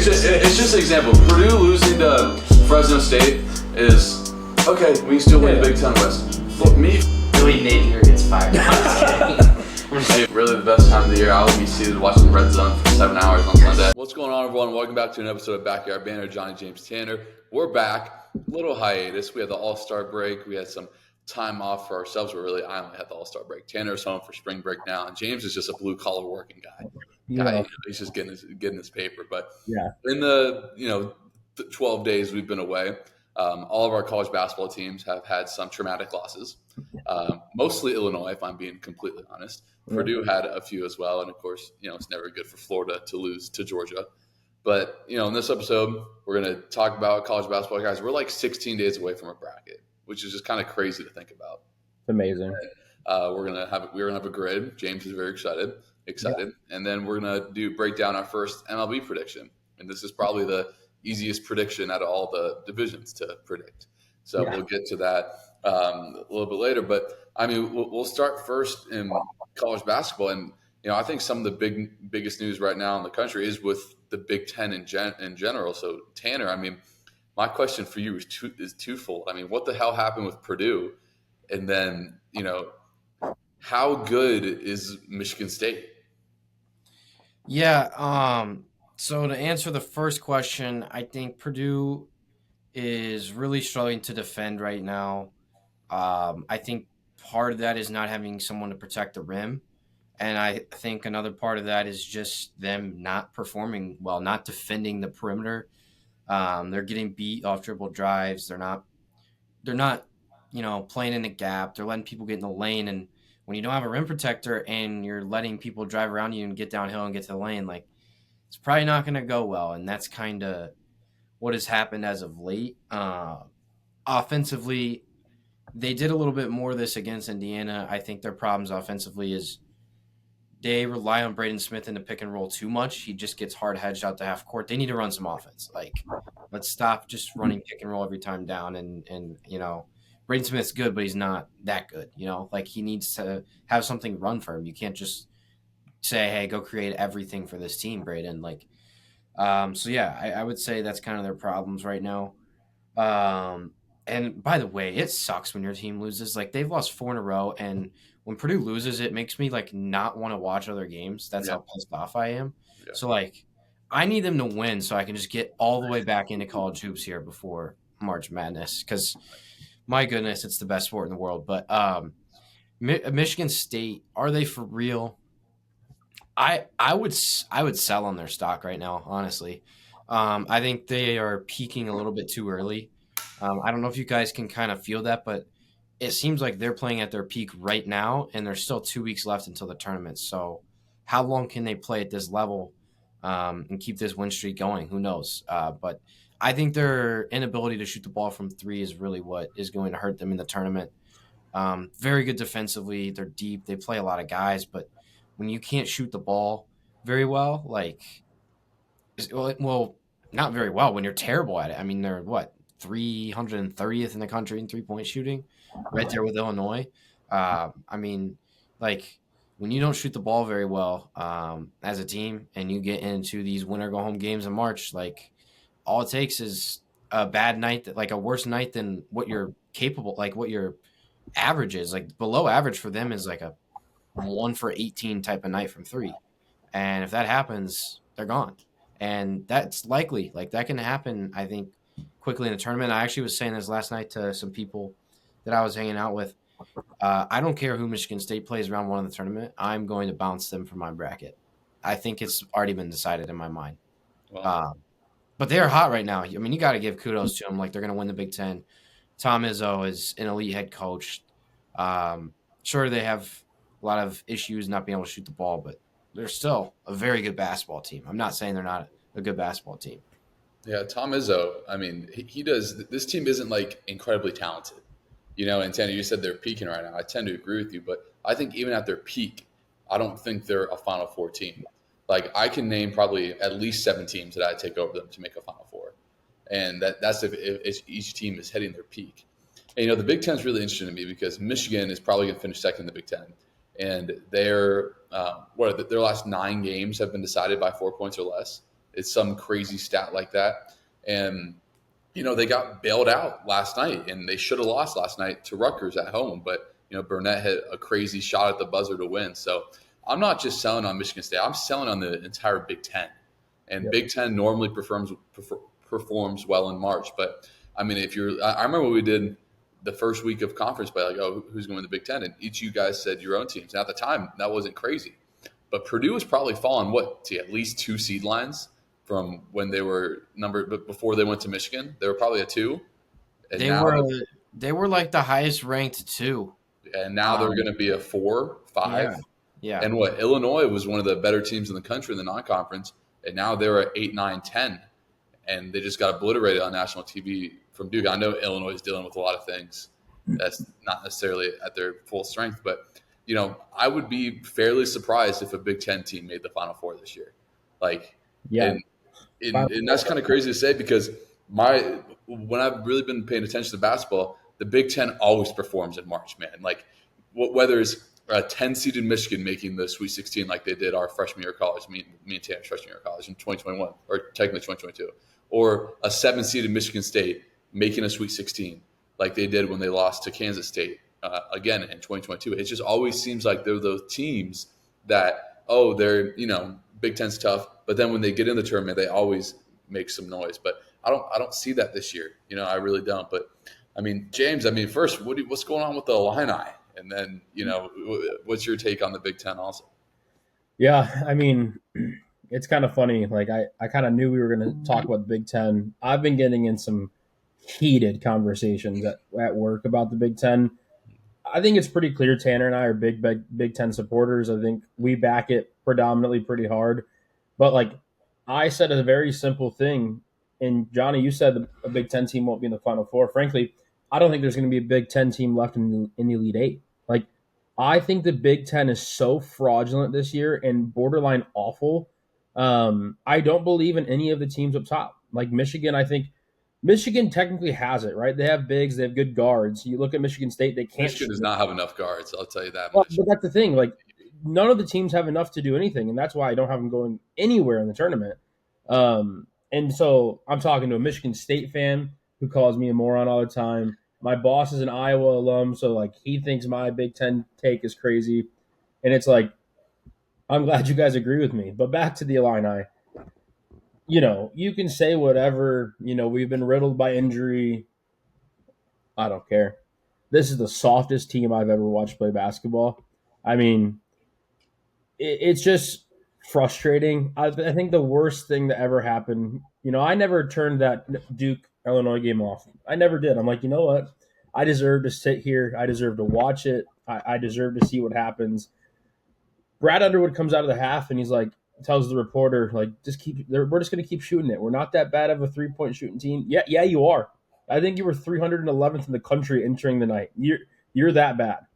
it's just an example. Purdue losing to Fresno State is okay. We can still win the Big Ten West. But me, Billy Napier gets fired. I'm just kidding. hey, really the best time of the year. I will be seated watching Red Zone for 7 hours on Sunday. What's going on, everyone? Welcome back to an episode of Backyard Banter. Johnny James Tanner. We're back. A little hiatus. We had the All-Star break. We had some time off for ourselves. I only had the All-Star break. Tanner's home for spring break now, and James is just a blue-collar working guy. He's just getting his paper. But in the 12 days we've been away, all of our college basketball teams have had some traumatic losses. Mostly Illinois, if I'm being completely honest. Purdue had a few as well, and of course, it's never good for Florida to lose to Georgia. But in this episode, we're going to talk about college basketball, guys. We're like 16 days away from a bracket, which is just kind of crazy to think about. It's amazing. We're gonna have a grid. James is very excited, and then we're gonna break down our first MLB prediction, and this is probably the easiest prediction out of all the divisions to predict. So we'll get to that a little bit later. But I mean, we'll start first in college basketball, and I think some of the biggest news right now in the country is with the Big Ten in general. So Tanner, I mean, my question for you is twofold. I mean, what the hell happened with Purdue, and then how good is Michigan State? Yeah. So to answer the first question, I think Purdue is really struggling to defend right now. I think part of that is not having someone to protect the rim. And I think another part of that is just them not performing well, not defending the perimeter. They're getting beat off dribble drives. They're not playing in the gap. They're letting people get in the lane. And when you don't have a rim protector and you're letting people drive around you and get downhill and get to the lane, like, it's probably not going to go well. And that's kind of what has happened as of late. Offensively, they did a little bit more of this against Indiana. I think their problems offensively is they rely on Braden Smith in the pick and roll too much. He just gets hard hedged out to half court. They need to run some offense. Like, let's stop just running pick and roll every time down. And Braden Smith's good, but he's not that good. Like, he needs to have something run for him. You can't just say, hey, go create everything for this team, Braden. Like, I would say that's kind of their problems right now. And by the way, it sucks when your team loses. Like, they've lost 4 in a row, and when Purdue loses, it makes me like not want to watch other games. That's how pissed off I am. Yeah. So like, I need them to win so I can just get all the way back into college hoops here before March Madness. Because my goodness, it's the best sport in the world. But Michigan State, are they for real? I would sell on their stock right now, honestly. I think they are peaking a little bit too early. I don't know if you guys can kind of feel that, but it seems like they're playing at their peak right now, and there's still 2 weeks left until the tournament. So how long can they play at this level and keep this win streak going? Who knows? But I think their inability to shoot the ball from 3 is really what is going to hurt them in the tournament. Very good defensively. They're deep. They play a lot of guys, but when you can't shoot the ball very well, not very well, when you're terrible at it. I mean, they're 330th in the country in three-point shooting, right there with Illinois. When you don't shoot the ball very well as a team and you get into these winner-go-home games in March, like, all it takes is a bad night, a worse night than what you're capable, like what your average is. Like, below average for them is like a 1 for 18 type of night from 3. And if that happens, they're gone. And that's likely. Like, that can happen, I think, quickly in the tournament. I actually was saying this last night to some people that I was hanging out with. I don't care who Michigan State plays round 1 of the tournament. I'm going to bounce them from my bracket. I think it's already been decided in my mind. Wow. But they are hot right now. I mean, you got to give kudos to them. Like, they're going to win the Big Ten. Tom Izzo is an elite head coach. Sure, they have a lot of issues not being able to shoot the ball, but they're still a very good basketball team. I'm not saying they're not a good basketball team. Yeah, Tom Izzo, I mean, he does – this team isn't, incredibly talented. And Tanner, you said they're peaking right now. I tend to agree with you, but I think even at their peak, I don't think they're a Final Four team. Like, I can name probably at least 7 teams that I'd take over them to make a Final Four. And that's if each team is hitting their peak. And, the Big Ten is really interesting to me because Michigan is probably going to finish second in the Big Ten. And their last 9 games have been decided by 4 points or less. It's some crazy stat like that. And they got bailed out last night, and they should have lost last night to Rutgers at home. But Burnett hit a crazy shot at the buzzer to win. So I'm not just selling on Michigan State. I'm selling on the entire Big Ten. And Yep. Big Ten normally performs well in March. But I mean, if you're, I remember we did the first week of conference play, like, oh, who's going to win the Big Ten? And each of you guys said your own teams. And at the time, that wasn't crazy. But Purdue was probably fallen to at least 2 seed lines from when they were numbered, but before they went to Michigan, they were probably a 2, and They now were they were like the highest ranked two. they're going to be a 4, 5. Yeah, yeah. And what Illinois was one of the better teams in the country in the non-conference, and now they're at 8, 9, 10, and they just got obliterated on national TV from Duke. I know Illinois is dealing with a lot of things that's not necessarily at their full strength, but I would be fairly surprised if a Big Ten team made the Final Four this year. Like, Yeah. and that's kind of crazy to say because when I've really been paying attention to basketball, the Big Ten always performs in March, man. Like, whether it's a 10-seeded Michigan making the Sweet 16 like they did our freshman year of college, me and Tanner's freshman year of college in 2021, or technically 2022, or a 7-seeded Michigan State making a Sweet 16 like they did when they lost to Kansas State again in 2022. It just always seems like they're those teams that, they're, Big Ten's tough, but then when they get in the tournament, they always make some noise. But I don't see that this year. I really don't. But I mean, James, first, what's going on with the Illini? And then, what's your take on the Big Ten also? Yeah, it's kind of funny. Like I kind of knew we were going to talk about the Big Ten. I've been getting in some heated conversations at work about the Big Ten. I think it's pretty clear Tanner and I are Big Ten supporters. I think we back it predominantly pretty hard. But like I said a very simple thing, and Johnny, you said a Big Ten team won't be in the Final Four. Frankly, I don't think there's going to be a Big Ten team left in the Elite Eight. Like I think the Big Ten is so fraudulent this year and borderline awful. I don't believe in any of the teams up top. Like Michigan, I think Michigan technically has it, right? They have bigs, they have good guards. You look at Michigan State, they can't. Michigan does not have enough guards. I'll tell you that Well, much. but that's the thing. Like, none of the teams have enough to do anything, and that's why I don't have them going anywhere in the tournament. And so I'm talking to a Michigan State fan who calls me a moron all the time. My boss is an Iowa alum, so like he thinks my Big Ten take is crazy, and it's like I'm glad you guys agree with me. But back to the Illini. You can say whatever. We've been riddled by injury. I don't care. This is the softest team I've ever watched play basketball. I mean, it's just frustrating. I think the worst thing that ever happened, I never turned that Duke Illinois game off. I never did. I'm like, you know what? I deserve to sit here. I deserve to watch it. I deserve to see what happens. Brad Underwood comes out of the half and he's like, tells the reporter, like, we're just going to keep shooting it. We're not that bad of a 3-point shooting team. Yeah, you are. I think you were 311th in the country entering the night. You're that bad.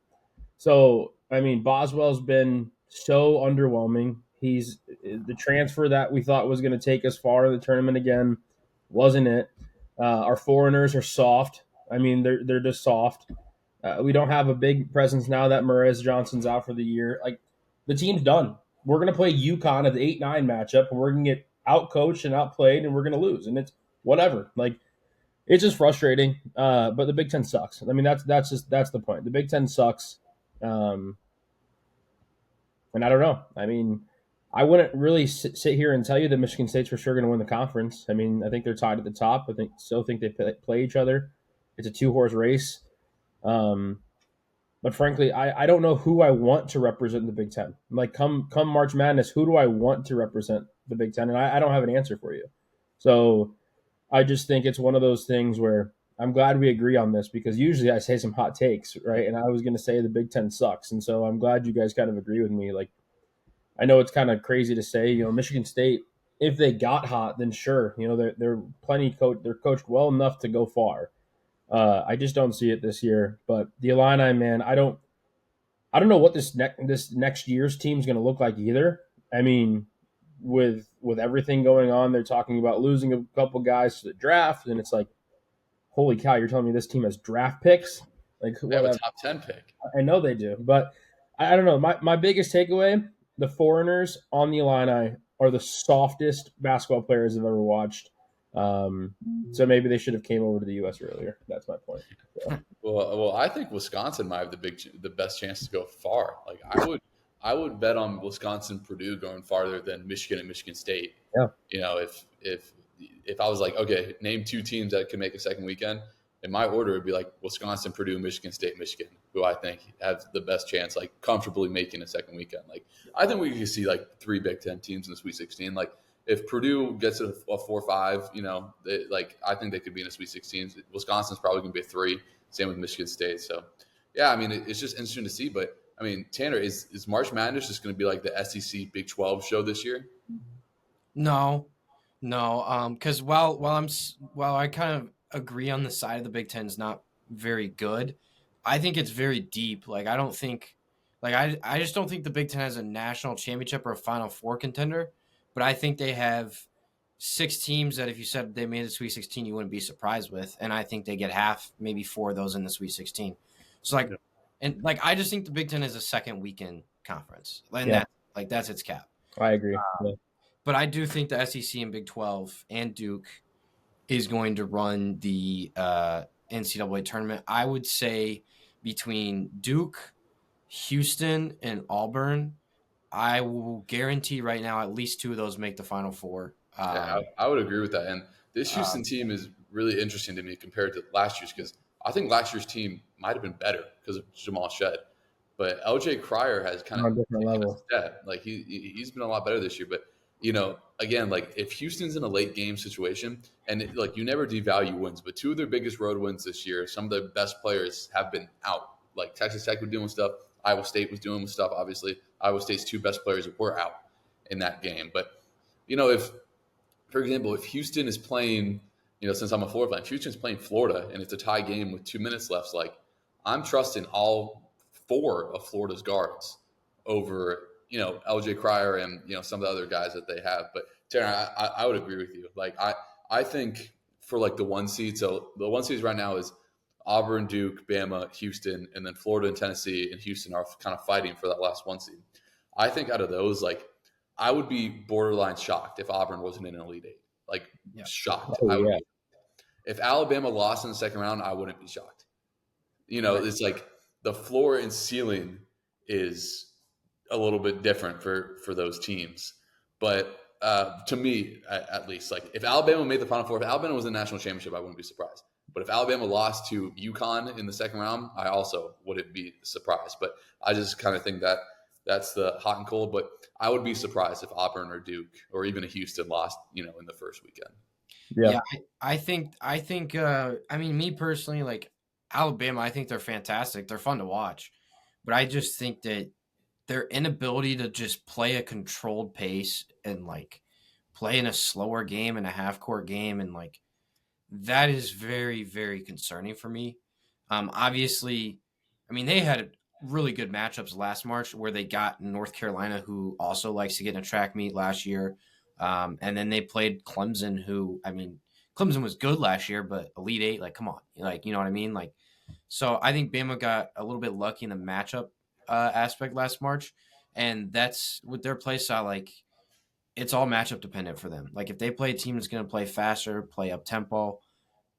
So, Boswell's been so underwhelming. He's the transfer that we thought was going to take us far in the tournament again. Wasn't it? Our foreigners are soft. They're just soft. We don't have a big presence now that Murray's Johnson's out for the year. Like, the team's done. We're going to play UConn at the 8-9 matchup, and we're going to get outcoached and outplayed, and we're going to lose. And it's whatever. Like, it's just frustrating. But the Big Ten sucks. That's the point. The Big Ten sucks. And I don't know. I wouldn't really sit here and tell you that Michigan State's for sure going to win the conference. I think they're tied at the top. Still think they play each other. It's a 2-horse race. But frankly, I don't know who I want to represent the Big Ten. Like come March Madness, who do I want to represent the Big Ten? And I don't have an answer for you. So I just think it's one of those things where I'm glad we agree on this because usually I say some hot takes, right? And I was going to say the Big Ten sucks. And so I'm glad you guys kind of agree with me. Like, I know it's kind of crazy to say, Michigan State, if they got hot, then sure, they're they're coached well enough to go far. I just don't see it this year. But the Illini, man, I don't know what this next year's team is going to look like either. With everything going on, they're talking about losing a couple guys to the draft, and it's like, holy cow, you're telling me this team has draft picks? Like, they have a top 10 pick. I know they do, but I don't know. My biggest takeaway: the foreigners on the Illini are the softest basketball players I've ever watched. So maybe they should have came over to the U.S. earlier. That's my point. So, Well, I think Wisconsin might have the best chance to go far. Like I would bet on Wisconsin, Purdue going farther than Michigan and Michigan State. yeah, You know, if I was like, okay, name two teams that can make a second weekend, in my order it'd be like Wisconsin, Purdue, Michigan State, Michigan, who I think have the best chance, like comfortably making a second weekend. Like I think we could see like three Big Ten teams in the Sweet 16. Like if Purdue gets a 4-5, you know, like I think they could be in a Sweet 16. Wisconsin's probably going to be a 3. Same with Michigan State. So, yeah, I mean, it's just interesting to see. But I mean, Tanner, is March Madness just going to be like the SEC Big 12 show this year? No, no, because while I kind of agree on the side of the Big Ten is not very good, I think it's very deep. Like I don't think, like I just don't think the Big Ten has a national championship or a Final Four contender, but I think they have 6 teams that if you said they made the Sweet 16, you wouldn't be surprised with, and I think they get half, maybe 4 of those in the Sweet 16. So like, Yeah. and like I just think the Big Ten is a second weekend conference, and yeah, that's its cap. I agree. Yeah. But I do think the SEC and Big 12 and Duke is going to run the NCAA tournament. I would say between Duke, Houston, and Auburn, I will guarantee right now at least 2 of those make the Final Four. Yeah, I would agree with that. And this Houston Um, team is really interesting to me compared to last year's because I think last year's team might have been better because of Jamal Shed. But LJ Cryer has kind of On a different taken a level. step. Like he's been a lot better this year. But you know, again, like if Houston's in a late game situation, and like you never devalue wins, but 2 of their biggest road wins this year, some of the best players have been out. Like Texas Tech was doing stuff, Iowa State was doing stuff. Obviously, Iowa State's 2 best players were out in that game. But you know, if for example, if Houston is playing, you know, since I'm a Florida fan, if Houston's playing Florida and it's a tie game with 2 minutes left, like I'm trusting all 4 of Florida's guards over, you know, LJ Cryer and, you know, some of the other guys that they have. But Tanner, I would agree with you. Like I think for like the 1 seed, so the 1 seeds right now is Auburn, Duke, Bama, Houston, and then Florida and Tennessee and Houston are kind of fighting for that last 1 seed. I think out of those, like I would be borderline shocked if Auburn wasn't in an Elite Eight. Like yeah. shocked. Oh, I would yeah. be. If Alabama lost in the second round, I wouldn't be shocked. You know, Right. it's like the floor and ceiling is a little bit different for those teams. But to me, at least, like if Alabama made the Final Four, if Alabama was in the national championship, I wouldn't be surprised. But if Alabama lost to UConn in the second round, I also wouldn't be surprised. But I just kind of think that that's the hot and cold. But I would be surprised if Auburn or Duke or even a Houston lost, you know, in the first weekend. Yeah. Yeah, I think I mean me personally, like Alabama, I think they're fantastic. They're fun to watch. But I just think that their inability to just play a controlled pace and like play in a slower game and a half court game and like that is very, very concerning for me. Obviously, I mean, they had really good matchups last March where they got North Carolina, who also likes to get in a track meet last year. And then they played Clemson, who, I mean, Clemson was good last year, but Elite Eight, like, come on. Like, you know what I mean? Like, so I think Bama got a little bit lucky in the matchup aspect last March. And that's with their play style, like, it's all matchup dependent for them. Like, if they play a team that's going to play faster, play up tempo,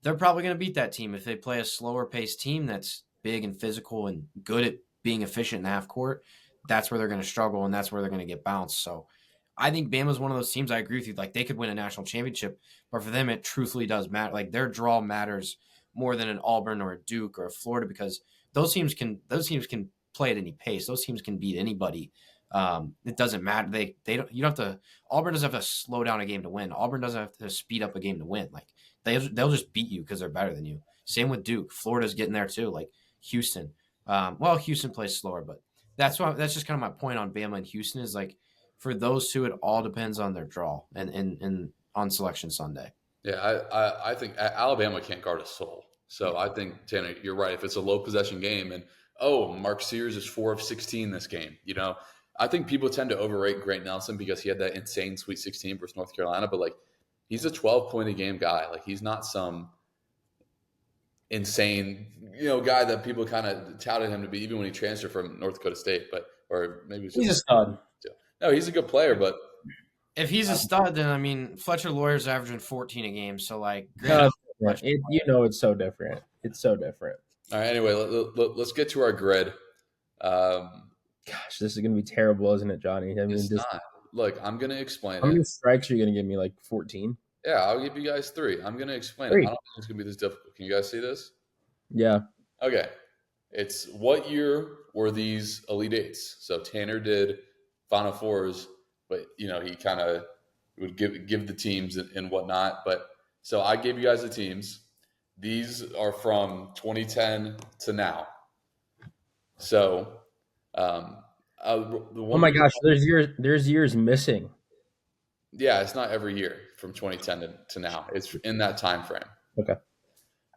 they're probably going to beat that team. If they play a slower paced team that's big and physical and good at being efficient in the half court, that's where they're going to struggle and that's where they're going to get bounced. So I think Bama's one of those teams. I agree with you. Like they could win a national championship, but for them, it truthfully does matter. Like their draw matters more than an Auburn or a Duke or a Florida because those teams can play at any pace. Those teams can beat anybody. It doesn't matter. They don't. You don't have to. Auburn doesn't have to slow down a game to win. Auburn doesn't have to speed up a game to win. Like they'll just beat you because they're better than you. Same with Duke. Florida's getting there too. Like Houston. Well, Houston plays slower, but that's just kind of my point on Bama and Houston is like for those two, it all depends on their draw and on Selection Sunday. Yeah, I think Alabama can't guard a soul. So I think Tanner, you're right. If it's a low possession game, and Mark Sears is 4 of 16 this game, you know, I think people tend to overrate Grant Nelson because he had that insane Sweet 16 versus North Carolina. But like, he's a 12 point a game guy. Like, he's not some insane, you know, guy that people kind of touted him to be, even when he transferred from North Dakota State. But or maybe it's He's a just stud. no, he's a good player, but If he's a stud, then I mean Fletcher Lawyer's averaging 14 a game. So like, No, granted, it's different. It's so different. It's so different. All right. Anyway, let's get to our grid. Gosh, this is gonna be terrible, isn't it, Johnny? I mean, It's not. Look, I'm gonna explain how it. many strikes are you gonna give me? Like 14? Yeah, I'll give you guys 3. I'm gonna explain it. I Three. don't think it's gonna be this difficult. Can you guys see this? Yeah. Okay. It's what year were these Elite Eights? So Tanner did Final Fours, but he kind of would give the teams and whatnot. But so I gave you guys the teams. These are from 2010 to now. So the Oh one, my gosh, there's years missing. yeah, it's not every year from 2010 to now. It's in that time frame. Okay.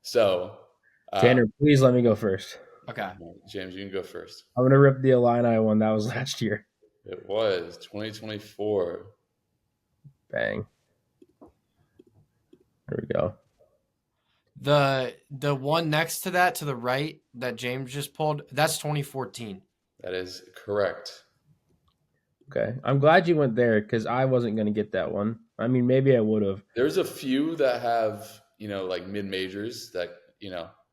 So Tanner, please let me go first. okay. James, you can go first. I'm gonna rip the Illini one. That was last year. It was 2024. Bang. There we go. The one next to that, to the right, that James just pulled, that's 2014. That is correct. Okay. I'm glad you went there because I wasn't gonna get that one. I mean, maybe I would have. There's a few that have, like mid majors that,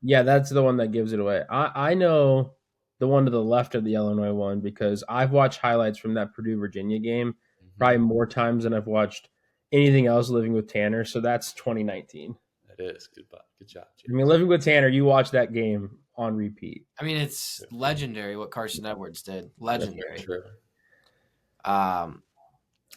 Yeah, that's the one that gives it away. I know the one to the left of the Illinois one because I've watched highlights from that Purdue Virginia game probably more times than I've watched anything else living with Tanner. So that's 2019. That is good. Good job, James. I mean, living with Tanner, you watch that game on repeat. I mean, it's legendary what Carson Edwards did. Legendary. True. I'm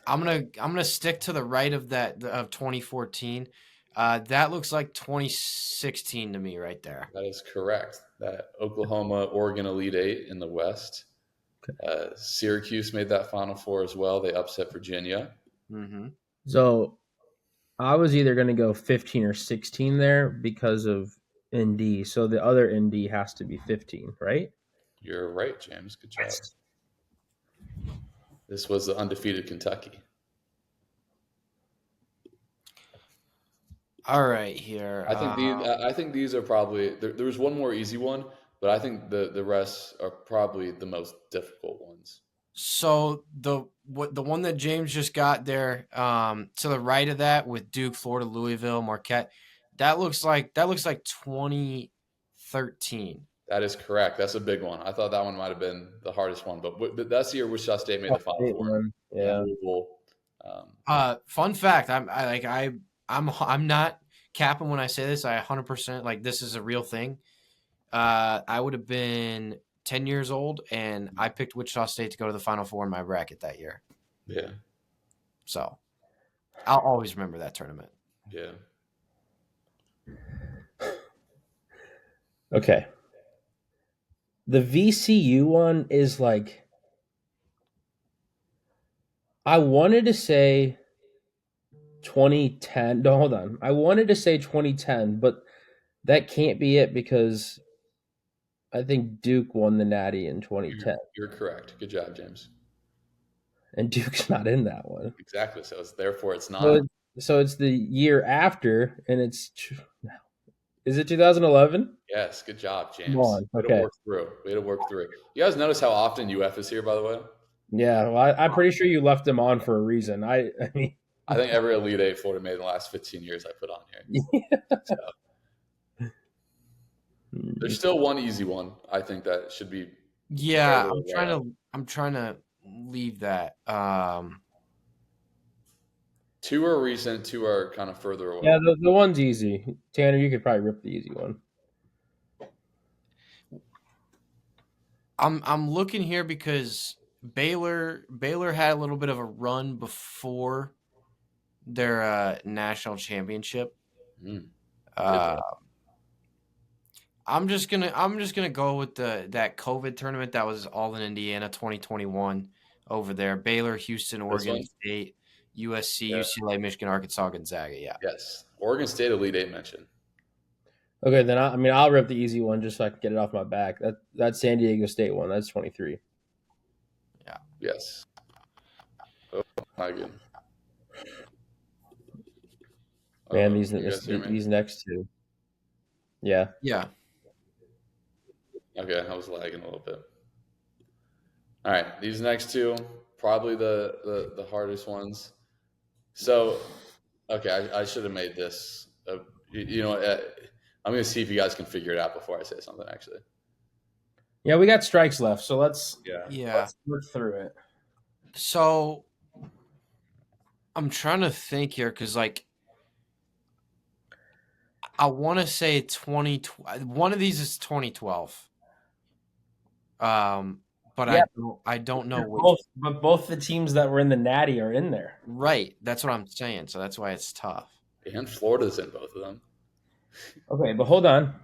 gonna stick to the right of that of 2014. That looks like 2016 to me right there. That is correct. That Oklahoma, Oregon Elite Eight in the West. Syracuse made that Final Four as well. They upset Virginia. Mm-hmm. So I was either going to go 15 or 16 there because of ND. So the other ND has to be 15, right? You're right, James. Good job. This was the undefeated Kentucky. All right, here. I think these are probably there was one more easy one, but I think the rest are probably the most difficult ones. So the one that James just got there, to the right of that with Duke, Florida, Louisville, Marquette, that looks like 2013. That is correct. That's a big one. I thought that one might have been the hardest one, but that's the year Wichita State made the Final Four. Yeah. Fun fact: I'm not capping when I say this. I 100% like this is a real thing. I would have been 10 years old, and I picked Wichita State to go to the Final Four in my bracket that year. Yeah. So I'll always remember that tournament. Yeah. Okay. The VCU one is like, I wanted to say 2010. No, hold on. I wanted to say 2010, but that can't be it because I think Duke won the Natty in 2010. You're correct. Good job, James. And Duke's not in that one. Exactly. So therefore it's not. So it's the year after, and it's is it 2011? Yes. Good job, James. Come on. Way Okay. to work through. Way to work through. You guys notice how often UF is here, by the way? Yeah. Well, I'm pretty sure you left them on for a reason. I mean, I think every Elite Eight Florida made in the last 15 years I put on here. Yeah. So, there's still one easy one. I think that should be. Yeah, I'm trying to leave that. 2 are recent, 2 are kind of further away. Yeah, the one's easy. Tanner, you could probably rip the easy one. I'm looking here because Baylor had a little bit of a run before their national championship. I'm just gonna go with that COVID tournament that was all in Indiana 2021 over there. Baylor, Houston, Oregon State, USC, UCLA, Michigan, Arkansas, Gonzaga. Yeah. Yes. Oregon State Elite Eight mention. Okay, then I'll rip the easy one just so I can get it off my back. That's San Diego State one. That's 23. Yeah. Yes. Oh my goodness. Man, these next two. Yeah. Yeah. Okay, I was lagging a little bit. All right, these next two probably the hardest ones. So, okay, I should have made this. You know, I'm going to see if you guys can figure it out before I say something. Actually, Yeah, we got strikes left, so yeah. Yeah. let's work through it. So I'm trying to think here because, like, I want to say 2012. One of these is 2012. But Yeah, I don't know which. both the teams that were in the Natty are in there. Right. That's what I'm saying. So that's why it's tough. And Florida's in both of them. Okay, but hold on.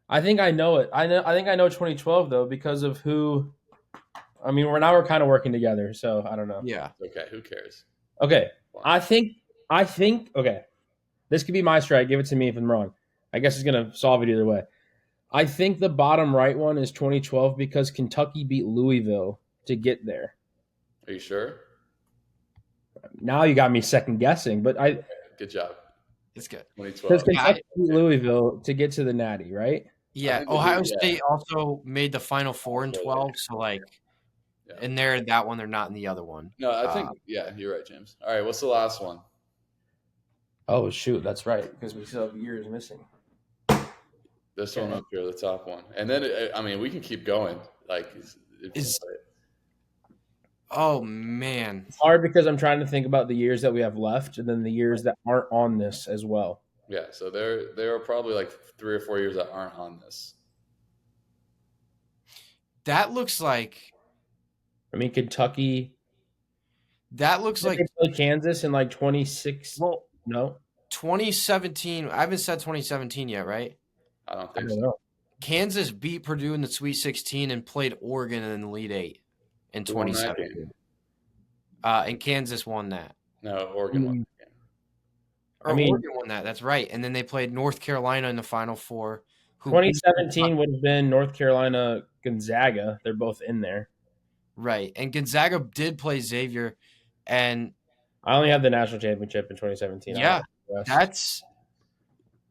I think I know it. I think I know 2012 though because of who. I mean, we're kind of working together, so I don't know. Yeah. Okay, who cares? Okay, Fine. I think. Okay, this could be my strike. Give it to me if I'm wrong. I guess it's gonna solve it either way. I think the bottom right one is 2012 because Kentucky beat Louisville to get there. Are you sure? Now you got me second guessing, but Good job. It's good. because 2012. Kentucky beat Louisville to get to the Natty, right? Yeah. think they Ohio did, yeah. State also made the Final Four in Okay. 12. So, like, Yeah. and they're in that one. They're not in the other one. No, I think yeah, you're right, James. All right, what's the last one? Oh shoot, that's right because we still have years missing. This one up here, the top one, and then I mean we can keep going. Like, Oh, man. It's hard because I'm trying to think about the years that we have left and then the years that aren't on this as well. yeah, so there are probably like 3 or 4 years that aren't on this. That looks like. I mean, Kentucky. That looks Did like. they play Kansas in like 26. Well, No, 2017. I haven't said 2017 yet, right? I don't I think don't so. know. Kansas beat Purdue in the Sweet 16 and played Oregon in the Elite 8 in Who won that 2017. game? And Kansas won that. No, Oregon won that game. Or I mean- Oregon won that. That's right. And then they played North Carolina in the Final Four. 2017 would have been North Carolina Gonzaga. They're both in there. Right. And Gonzaga did play Xavier. And I only have the national championship in 2017. yeah, that's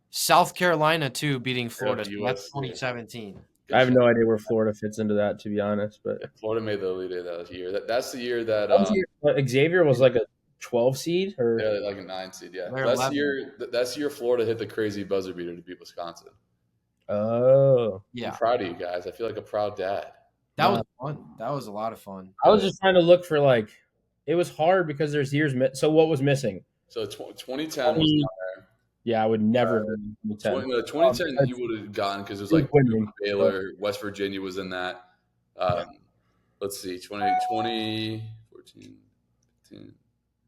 South Carolina too beating Florida. the So that's US, 2017. I have no idea where Florida fits into that, to be honest. But Yeah, Florida made the Elite Eight that year. That's the year that Xavier was like a 12 seed, or yeah, like a 9 seed. Yeah, They're that's 11. the year Florida hit the crazy buzzer beater to beat Wisconsin. oh, Yeah. I'm proud of you guys. I feel like a proud dad. That was fun. That was a lot of fun. I was just trying to look for like. It was hard because there's years. So what was missing? So 2010 was not there. Yeah, I would never. 2010 you would have gotten because it was like Winning. Baylor, West Virginia was in that. Let's see, 2020, 14, 15.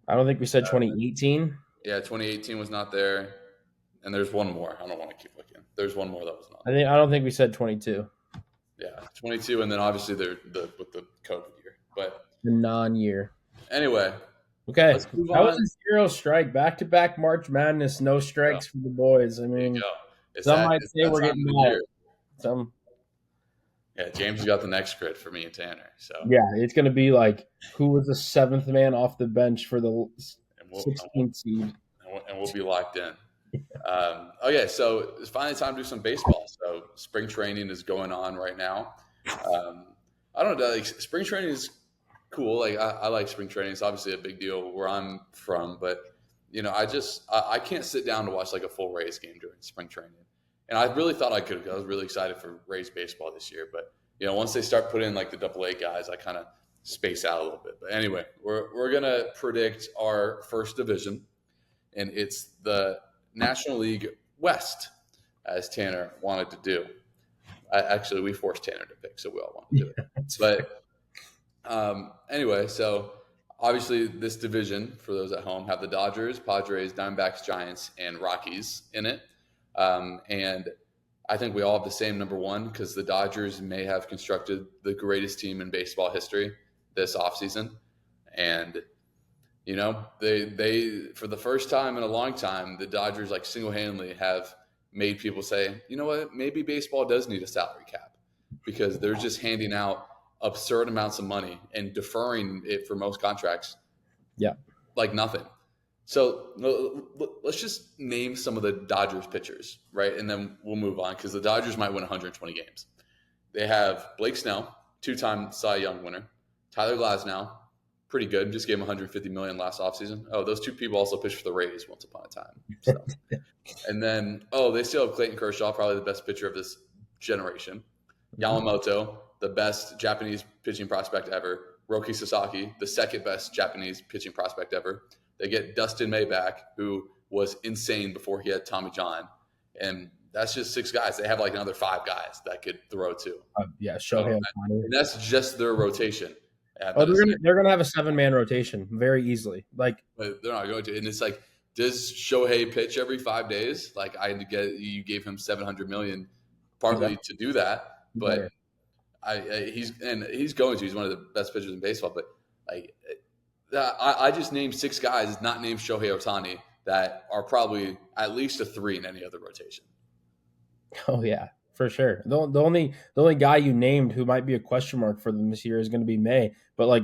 I don't think we said 2018. Yeah, 2018 was not there. And there's one more. I don't want to keep looking. There's one more that was not. I don't think we said 22. Yeah, 22, and then obviously with the COVID year. But The non-year. anyway, Okay, let's move that on. was a zero strike, back-to-back March Madness, no strikes for the boys. I There you mean, go. It's some that- might it's say that we're time getting of the mad. year. Some, Yeah, James has got the next grid for me and Tanner. So yeah, it's gonna be like who was the seventh man off the bench for the and we'll, 16th seed. and we'll be locked in. Okay, so it's finally time to do some baseball. So spring training is going on right now. I don't know, like spring training is cool. Like I like spring training. It's obviously a big deal where I'm from, but you know, I can't sit down to watch like a full Rays game during spring training. And I really thought I could. I was really excited for Rays baseball this year, but you know, once they start putting in like the AA guys, I kind of space out a little bit. But anyway, we're gonna predict our first division, and it's the National League West, as Tanner wanted to do. Actually, we forced Tanner to pick, so we all want to do it. But anyway, so obviously this division, for those at home, have the Dodgers, Padres, Diamondbacks, Giants, and Rockies in it. And I think we all have the same number one because the Dodgers may have constructed the greatest team in baseball history this offseason. And, you know, they for the first time in a long time, the Dodgers like single-handedly have made people say, you know what, maybe baseball does need a salary cap because they're just handing out absurd amounts of money and deferring it for most contracts. Yeah. Like nothing. So let's just name some of the Dodgers pitchers, right? And then we'll move on because the Dodgers might win 120 games. They have Blake Snell, two-time Cy Young winner, Tyler Glasnow, pretty good. Just gave him $150 million last offseason. Oh, those two people also pitched for the Rays once upon a time. So, and then they still have Clayton Kershaw, probably the best pitcher of this generation. Yamamoto, the best Japanese pitching prospect ever. Roki Sasaki, the second best Japanese pitching prospect ever. They get Dustin May back, who was insane before he had Tommy John. And that's just 6 guys. They have like another 5 guys that could throw too. Shohei Ohtani. And that's just their rotation. They're gonna have a 7-man rotation very easily. Like, but they're not going to. And it's like, does Shohei pitch every 5 days? Like, you gave him $700 million partly to do that, but he's going to. He's one of the best pitchers in baseball. But like, I just named 6 guys, not named Shohei Ohtani, that are probably at least a 3 in any other rotation. Oh yeah, for sure. The only guy you named who might be a question mark for them this year is going to be May. But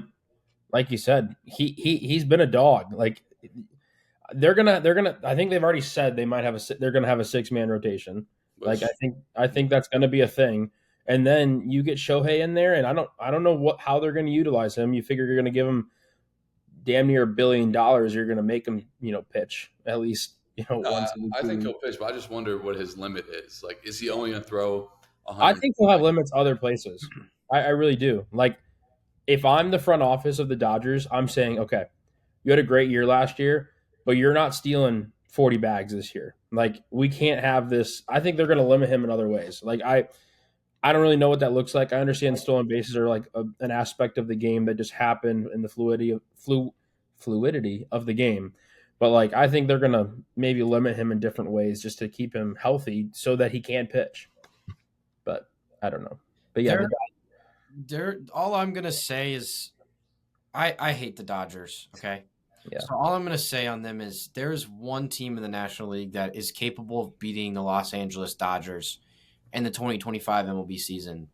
like you said, he's been a dog. Like, they're gonna. I think they've already said they're gonna have a 6-man rotation. Like, I think that's gonna be a thing. And then you get Shohei in there, and I don't know how they're gonna utilize him. You figure you're gonna give him damn near $1 billion. You're gonna make him pitch at least once. I think he'll pitch, but I just wonder what his limit is. Like, is he only gonna throw 100? I think he'll have limits other places. I really do. Like, if I'm the front office of the Dodgers, I'm saying, okay, you had a great year last year, but you're not stealing 40 bags this year. Like, we can't have this. I think they're going to limit him in other ways. Like, I don't really know what that looks like. I understand stolen bases are like an aspect of the game that just happened in the fluidity of the game. But like, I think they're going to maybe limit him in different ways just to keep him healthy so that he can pitch. But I don't know. But yeah, all I'm gonna say is, I hate the Dodgers. Okay, yeah. So all I'm gonna say on them is there is one team in the National League that is capable of beating the Los Angeles Dodgers in the 2025 MLB season,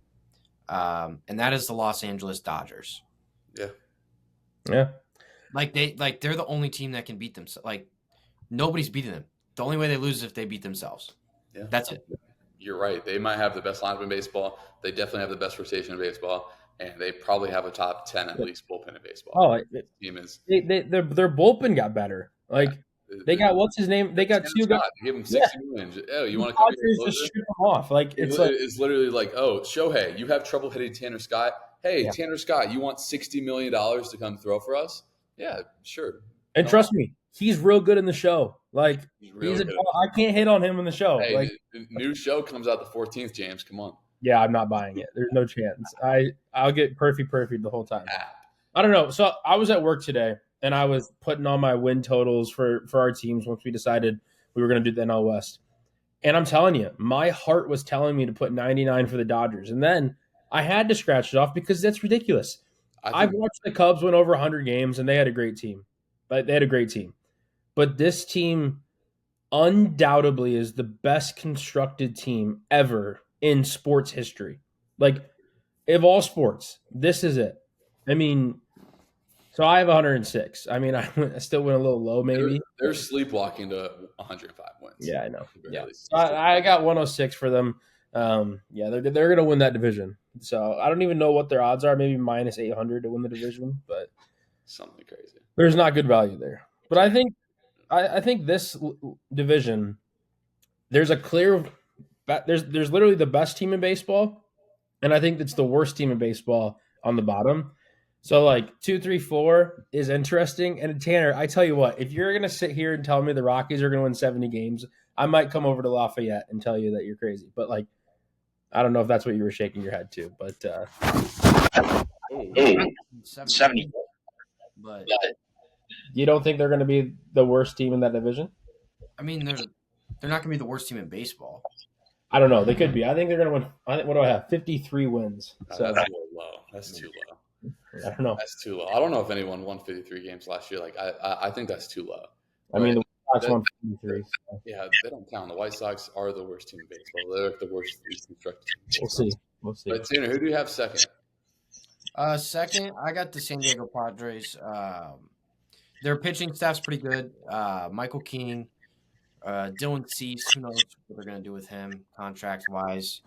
and that is the Los Angeles Dodgers. Yeah. Like they're the only team that can beat them. Like, nobody's beating them. The only way they lose is if they beat themselves. Yeah, that's it. You're right. They might have the best lineup in baseball. They definitely have the best rotation in baseball, and they probably have a top 10 at least bullpen in baseball. Oh, their bullpen got better. Like, they got what's his name? They got 2 guys. Give him $60 million. Oh, you want to come here? Just strip them off. Like, it's literally like, oh, Shohei, you have trouble hitting Tanner Scott. Hey, Tanner Scott, you want $60 million to come throw for us? Yeah, sure. And trust me, he's real good in the show. Like, I can't hit on him in the show. Hey, like, the new show comes out the 14th, James. Come on. Yeah, I'm not buying it. There's no chance. I'll get perfect the whole time. I don't know. So I was at work today, and I was putting on my win totals for our teams once we decided we were going to do the NL West. And I'm telling you, my heart was telling me to put 99 for the Dodgers. And then I had to scratch it off because that's ridiculous. I've watched the Cubs win over 100 games, and they had a great team. But this team undoubtedly is the best constructed team ever in sports history. Like, of all sports, this is it. I mean, so I have 106. I mean, I still went a little low, maybe. They're sleepwalking to 105 wins. Yeah, I know. Yeah, so I got 106 for them. Yeah, they're going to win that division. So I don't even know what their odds are. Maybe minus 800 to win the division, but something crazy. There's not good value there. But I think this division, there's a clear. There's literally the best team in baseball, and I think it's the worst team in baseball on the bottom. So like 2, 3, 4 is interesting. And Tanner, I tell you what, if you're gonna sit here and tell me the Rockies are gonna win 70 games, I might come over to Lafayette and tell you that you're crazy. But like, I don't know if that's what you were shaking your head to. But 70. But you don't think they're gonna be the worst team in that division? I mean, they're not gonna be the worst team in baseball. I don't know. They could be. I think they're going to win. What do I have? 53 wins. So that's a little low. That's too low. I don't know. That's too low. I don't know if anyone won 53 games last year. Like, I think that's too low. I mean, the White Sox won 53. So. Yeah, they don't count. The White Sox are the worst team in baseball. They're the worst constructed team. We'll see. But Tanner, who do you have second? Second, I got the San Diego Padres. Their pitching staff's pretty good. Michael King. Dylan Cease, who knows what they're going to do with him contract-wise.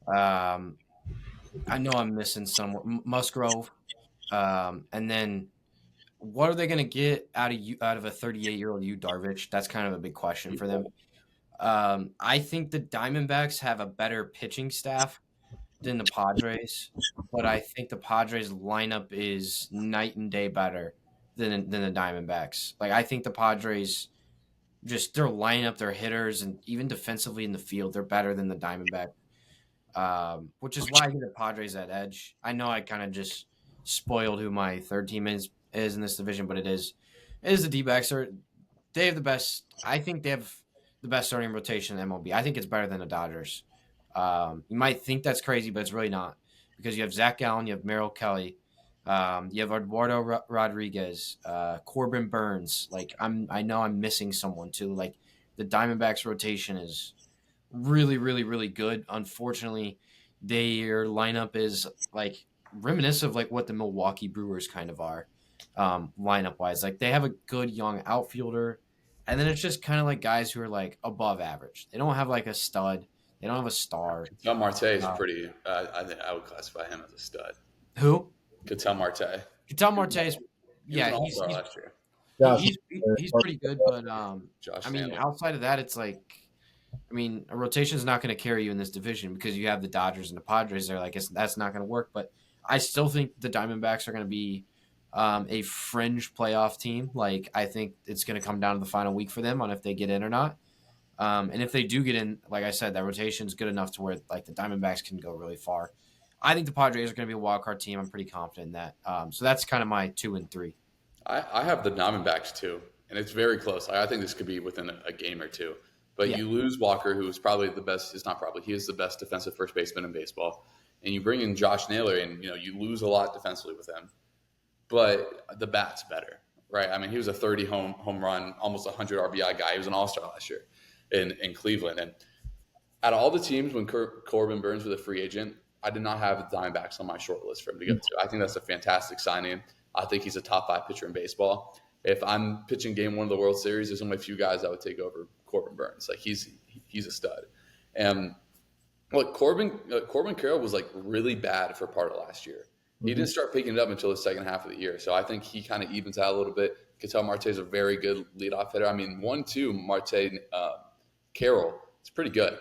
I know I'm missing someone. Musgrove. And then what are they going to get out of a 38-year-old Yu Darvish? That's kind of a big question for them. I think the Diamondbacks have a better pitching staff than the Padres, but I think the Padres lineup is night and day better than the Diamondbacks. Like I think the Padres just their lineup, their hitters, and even defensively in the field, they're better than the Diamondback. Which is why I give the Padres that edge. I know I kind of just spoiled who my third team is in this division, but it is the D-backs. They have the best. I think they have the best starting rotation in MLB. I think it's better than the Dodgers. You might think that's crazy, but it's really not because you have Zach Gallen, you have Merrill Kelly, you have Eduardo Rodriguez, Corbin Burns. Like I know I'm missing someone too. Like the Diamondbacks rotation is really, really, really good. Unfortunately, their lineup is like reminiscent of like what the Milwaukee Brewers kind of are, lineup wise. Like they have a good young outfielder, and then it's just kind of like guys who are like above average. They don't have like a stud. They don't have a star. Ketel Marte is pretty. I think I would classify him as a stud. Who? Ketel Marte. Ketel Marte is, He was an yeah, all-star last year. he's pretty good, but Josh I mean, Stanley. outside of that, it's like, I mean, a rotation is not going to carry you in this division because you have the Dodgers and the Padres. They're like, that's not going to work. But I still think the Diamondbacks are going to be a fringe playoff team. Like, I think it's going to come down to the final week for them on if they get in or not. And if they do get in, like I said, that rotation is good enough to where like the Diamondbacks can go really far. I think the Padres are going to be a wild card team. I'm pretty confident in that. So that's kind of my 2 and 3. I have the Diamondbacks too, and it's very close. I think this could be within a game or two. But Yeah. you lose Walker, who is probably the best. It's not probably. He is the best defensive first baseman in baseball. And you bring in Josh Naylor, and you lose a lot defensively with him. But the bat's better, right? I mean, he was a 30 home run, almost 100 RBI guy. He was an all-star last year in Cleveland. And out of all the teams, when Corbin Burns was a free agent, I did not have the Diamondbacks on my short list for him to get to. I think that's a fantastic signing. I think he's a top 5 pitcher in baseball. If I'm pitching Game 1 of the World Series, there's only a few guys that would take over Corbin Burns. Like he's a stud. And look, Corbin Carroll was like really bad for part of last year. He didn't start picking it up until the second half of the year. So I think he kind of evens out a little bit. Ketel Marte is a very good leadoff hitter. I mean, 1-2 Marte Carroll, it's pretty good,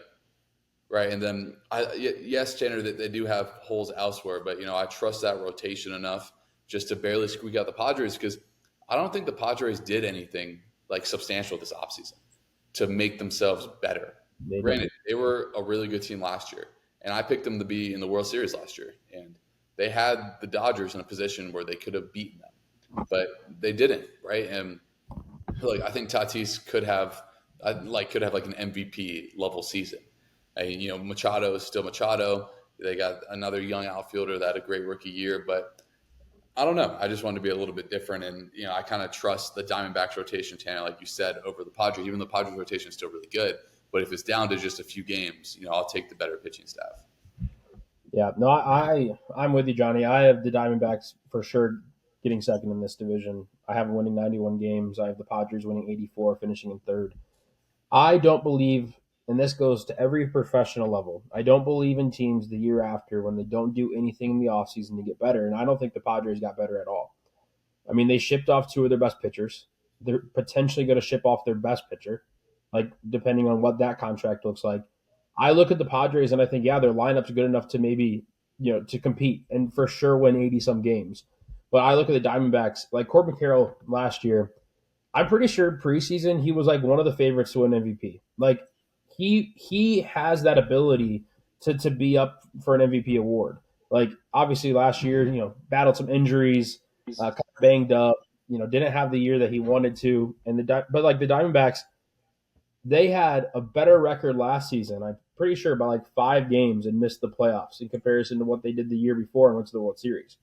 right? And then yes, Tanner, that they do have holes elsewhere, but I trust that rotation enough just to barely squeak out the Padres because I don't think the Padres did anything like substantial this offseason to make themselves better. Granted, they were a really good team last year, and I picked them to be in the World Series last year, and they had the Dodgers in a position where they could have beaten them, but they didn't, right? And like I think Tatis could have like an MVP level season. Machado is still Machado. They got another young outfielder that had a great rookie year, but I don't know. I just wanted to be a little bit different, and I kind of trust the Diamondbacks rotation, Tanner, like you said, over the Padres. Even though the Padres rotation is still really good, but if it's down to just a few games, I'll take the better pitching staff. Yeah, no, I'm with you, Johnny. I have the Diamondbacks for sure getting second in this division. I have them winning 91 games. I have the Padres winning 84, finishing in third. I don't believe, and this goes to every professional level, I don't believe in teams the year after when they don't do anything in the offseason to get better, and I don't think the Padres got better at all. I mean, they shipped off 2 of their best pitchers. They're potentially going to ship off their best pitcher, like depending on what that contract looks like. I look at the Padres and I think, yeah, their lineup's good enough to maybe, to compete and for sure win 80 some games. But I look at the Diamondbacks, like Corbin Carroll last year, I'm pretty sure preseason he was like one of the favorites to win MVP. Like he has that ability to be up for an MVP award. Like obviously last year, battled some injuries, kind of banged up, didn't have the year that he wanted to. But like the Diamondbacks, they had a better record last season. I'm pretty sure by like 5 games and missed the playoffs in comparison to what they did the year before and went to the World Series.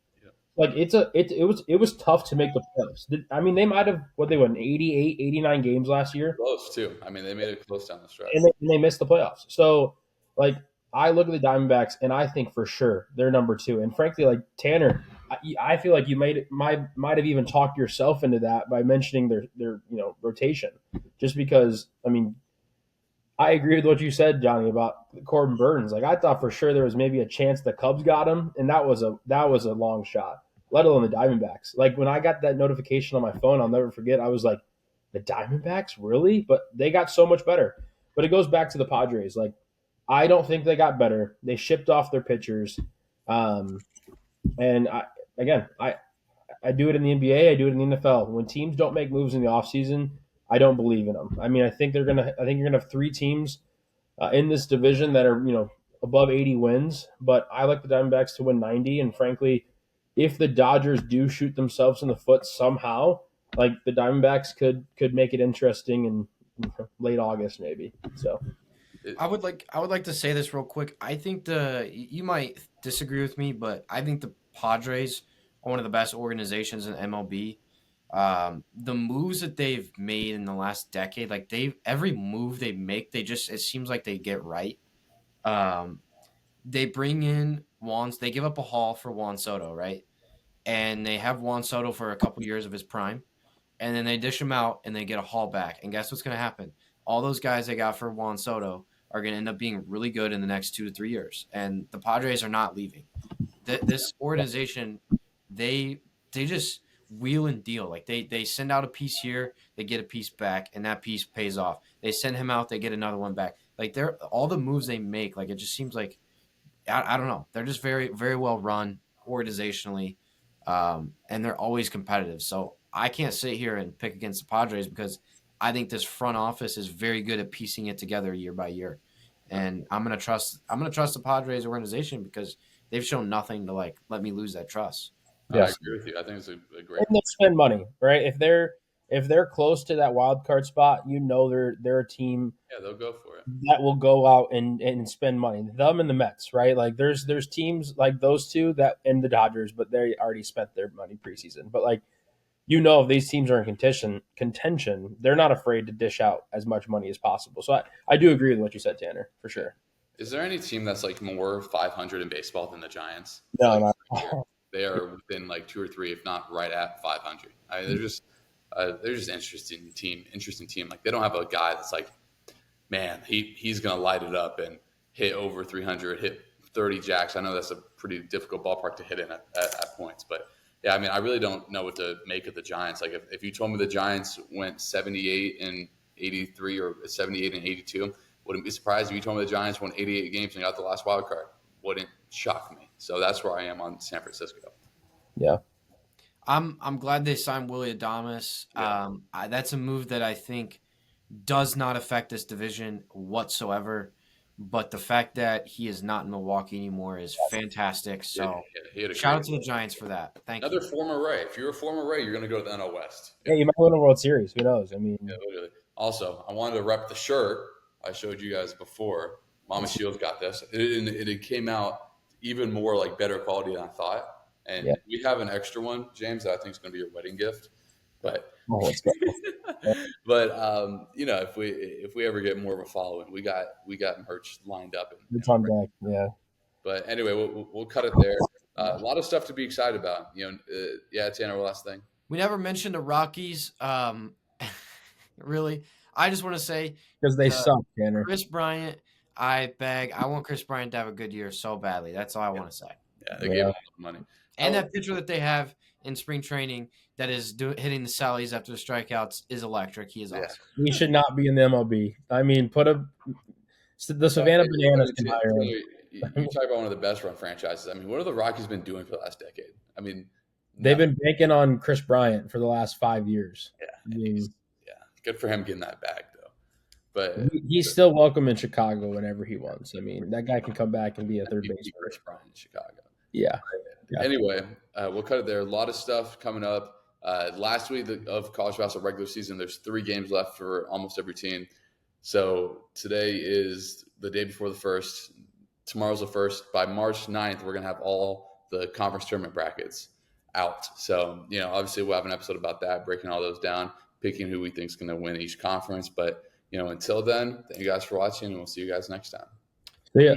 Like it was tough to make the playoffs. I mean, they might have they won 88, 89 games last year, Close too. I mean, they made it close down the stretch, and they missed the playoffs. So, like, I look at the Diamondbacks, and I think for sure they're number 2. And frankly, like Tanner, I feel like you might have even talked yourself into that by mentioning their rotation, just because. I mean, I agree with what you said, Johnny, about Corbin Burns. Like I thought for sure there was maybe a chance the Cubs got him, and that was a long shot. let alone the Diamondbacks. Like when I got that notification on my phone, I'll never forget. I was like, the Diamondbacks, really? But they got so much better. But it goes back to the Padres. Like I don't think they got better. They shipped off their pitchers, um, and I do it in the NBA. I do it in the NFL. When teams don't make moves in the offseason, I don't believe in them. I mean, I think you're gonna have three teams in this division that are above 80 wins, but I like the Diamondbacks to win 90. And frankly, if the Dodgers do shoot themselves in the foot somehow, like the Diamondbacks could make it interesting in late August maybe. So I would like to say this real quick. I think you might disagree with me, but I think the Padres are one of the best organizations in MLB. The moves that they've made in the last decade, like every move they make, it seems like they get right. They bring in they give up a haul for Juan Soto, right? And they have Juan Soto for a couple years of his prime, and then they dish him out and they get a haul back. And guess what's going to happen? All those guys they got for Juan Soto are going to end up being really good in the next 2 to 3 years. And the Padres are not leaving. This organization, they just wheel and deal. Like they send out a piece here, they get a piece back, and that piece pays off. They send him out, they get another one back. Like all the moves they make, like it just seems like I don't know. They're just very, very well run organizationally, and they're always competitive. So I can't sit here and pick against the Padres because I think this front office is very good at piecing it together year by year. And I'm gonna trust the Padres organization because they've shown nothing to let me lose that trust. I agree with you. I think it's a great. And they'll spend money, right? If they're close to that wild card spot, they're a team. Yeah, they'll go for it. That will go out and spend money. Them and the Mets, right? Like there's teams like those two that and the Dodgers, but they already spent their money preseason. But if these teams are in contention, they're not afraid to dish out as much money as possible. So I do agree with what you said, Tanner, for sure. Is there any team that's more 500 in baseball than the Giants? No, They are within 2 or 3, if not right at 500. I mean, they're just interesting team. Like they don't have a guy that's man, he's going to light it up and hit over 300, hit 30 jacks. I know that's a pretty difficult ballpark to hit in at points, but yeah, I mean, I really don't know what to make of the Giants. Like if you told me the Giants went 78 and 83 or 78 and 82, wouldn't be surprised. If you told me the Giants won 88 games and got the last wild card, wouldn't shock me. So that's where I am on San Francisco. Yeah. I'm glad they signed Willie Adames. Yeah. That's a move that I think does not affect this division whatsoever. But the fact that he is not in Milwaukee anymore is fantastic. So shout out to the Giants for that. Thank you. Another former Ray. If you're a former Ray, you're going to go to the NL West. Yeah, you might win a World Series. Who knows? I mean, yeah, literally. Also, I wanted to rep the shirt I showed you guys before. Mama Shields got this. It came out even more better quality than I thought. And we have an extra one, James, that I think is going to be your wedding gift. But let's go. But if we ever get more of a following, we got merch lined up. It's on deck, yeah. But anyway, we'll cut it there. A lot of stuff to be excited about. Tanner, last thing. We never mentioned the Rockies. Really, I just want to say because they suck, Tanner. Chris Bryant. I want Chris Bryant to have a good year so badly. That's all I want to say. Yeah, they gave him money. And that pitcher that they have in spring training that is hitting the sallies after the strikeouts is electric. He is awesome. He should not be in the MLB. I mean, the Savannah Bananas can hire him. You talk about one of the best run franchises. I mean, what have the Rockies been doing for the last decade? I mean, they've been banking on Chris Bryant for the last 5 years. Yeah, good for him getting that bag though. But he's still welcome in Chicago whenever he wants. I mean, that guy can come back and be a third baseman. Chris Bryant in Chicago. Yeah. Anyway, we'll cut it there. A lot of stuff coming up. Last week of college basketball regular season, there's 3 games left for almost every team. So today is the day before the first. Tomorrow's the first. By March 9th, we're going to have all the conference tournament brackets out. So, obviously we'll have an episode about that, breaking all those down, picking who we think is going to win each conference. But, until then, thank you guys for watching, and we'll see you guys next time. See ya.